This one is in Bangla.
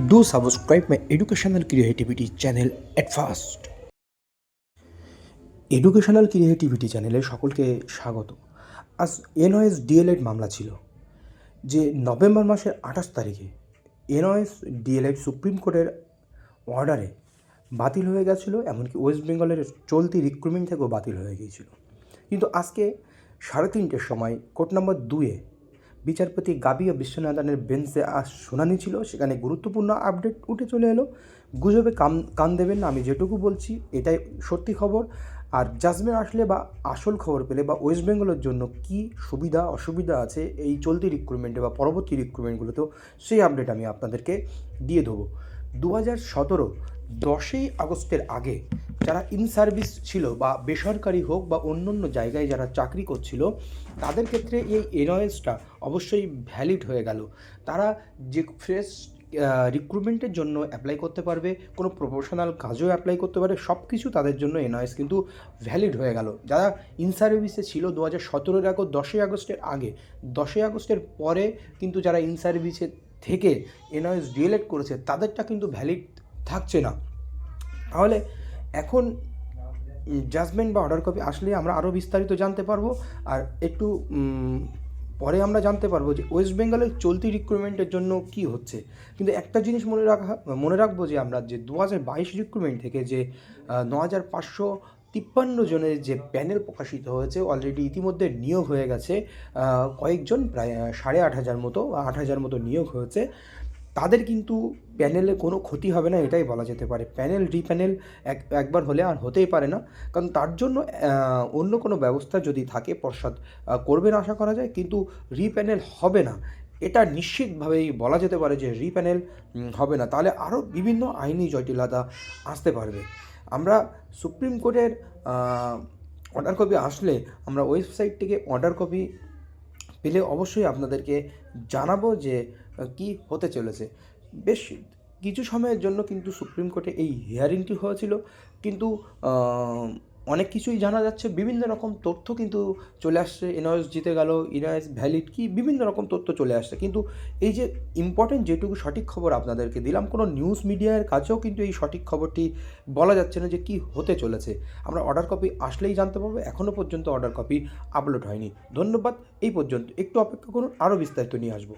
Do subscribe my educational creativity channel at first. Educational creativity চ্যানেলে সকলকে স্বাগত। আজ এনওএস ডিএলএড মামলা ছিল, যে নভেম্বর মাসের 28 তারিখে এনওএস ডিএলএড সুপ্রিম কোর্টের অর্ডারে বাতিল হয়ে গেছিলো, এমনকি ওয়েস্ট বেঙ্গলের চলতি রিক্রুটমেন্ট থেকেও বাতিল হয়ে গিয়েছিল। কিন্তু আজকে 3:30টার সময় কোর্ট নম্বর 2-এ বিচারপতি গাবিয়া বিশ্বনাথনের বেঞ্চে আজ শুনানি ছিল। সেখানে গুরুত্বপূর্ণ আপডেট উঠে চলে এলো। গুজবে কান দেবেন না, আমি যেটুকু বলছি এটাই সত্যি খবর। আর জাজমেন্ট আসলে বা আসল খবর পেলে বা ওয়েস্ট বেঙ্গলের জন্য কী সুবিধা অসুবিধা আছে এই চলতি রিক্রুটমেন্টে বা পরবর্তী রিক্রুটমেন্টগুলোতেও, সেই আপডেট আমি আপনাদেরকে দিয়ে দেবো। 2017 10ই আগস্টের আগে যারা ইন সার্ভিস ছিল বা বেসরকারি হোক বা অন্য অন্য জায়গায় যারা চাকরি করছিল, তাদের ক্ষেত্রে এই এনওএসটা অবশ্যই ভ্যালিড হয়ে গেল। তারা যে ফ্রেশ রিক্রুটমেন্টের জন্য অ্যাপ্লাই করতে পারবে, কোনো প্রফেশনাল কাজও অ্যাপ্লাই করতে পারে, সব কিছু তাদের জন্য এনওএস কিন্তু ভ্যালিড হয়ে গেল। যারা ইন সার্ভিসে ছিল 2017 আগস্ট 10ই আগস্টের আগে, 10ই আগস্টের পরে কিন্তু যারা ইন সার্ভিসে থেকে এনওএস ডিএলএড করেছে তাদেরটা কিন্তু ভ্যালিড থাকছে না। তাহলে এখন জাজমেন্ট বা অর্ডার কপি আসলে আমরা আরও বিস্তারিত জানতে পারবো। আর একটু পরে আমরা জানতে পারবো যে ওয়েস্ট বেঙ্গলের চলতি রিক্রুটমেন্টের জন্য কি হচ্ছে। কিন্তু একটা জিনিস মনে রাখবো যে আমরা যে 2022 রিক্রুটমেন্ট থেকে যে 9553 জনের যে প্যানেল প্রকাশিত হয়েছে, অলরেডি ইতিমধ্যে নিয়োগ হয়ে গেছে কয়েকজন, প্রায় 8500 মতো 8000 মতো নিয়োগ হয়েছে। তাদের কিন্তু প্যানেলে কোনো ক্ষতি হবে না এটাই বলা যেতে পারে। প্যানেল রিপ্যানেল একবার হলে আর হতেই পারে না, কারণ তার জন্য অন্য কোনো ব্যবস্থা যদি থাকে পর্ষদ করবেন আশা করা যায়, কিন্তু রিপ্যানেল হবে না এটা নিশ্চিতভাবেই বলা যেতে পারে যে রিপ্যানেল হবে না। তাহলে আরও বিভিন্ন আইনি জটিলতা আসতে পারবে। আমরা সুপ্রিম কোর্টের অর্ডার কপি আসলে আমরা ওয়েবসাইট থেকে অর্ডার কপি পেলে অবশ্যই আপনাদেরকে জানাবো যে কি হতে চলেছে। বেশ কিছু সময়ের জন্য কিন্তু সুপ্রিম কোর্টে এই হিয়ারিংটি হয়েছিল, কিন্তু অনেক কিছুই জানা যাচ্ছে, বিভিন্ন রকম তথ্য কিন্তু চলে আসছে। এনওএস জিতে গেল, এনওএস ভ্যালিড কি, বিভিন্ন রকম তথ্য চলে আসছে। কিন্তু এই যে ইম্পর্টেন্ট যেটুকু সঠিক খবর আপনাদেরকে দিলাম, কোনো নিউজ মিডিয়ার কাছেও কিন্তু এই সঠিক খবরটি বলা যাচ্ছে না যে কি হতে চলেছে। আমরা অর্ডার কপি আসলেই জানতে পারবো। এখনও পর্যন্ত অর্ডার কপি আপলোড হয়নি। ধন্যবাদ। এই পর্যন্ত, একটু অপেক্ষা করুন, আরও বিস্তারিত নিয়ে আসবো।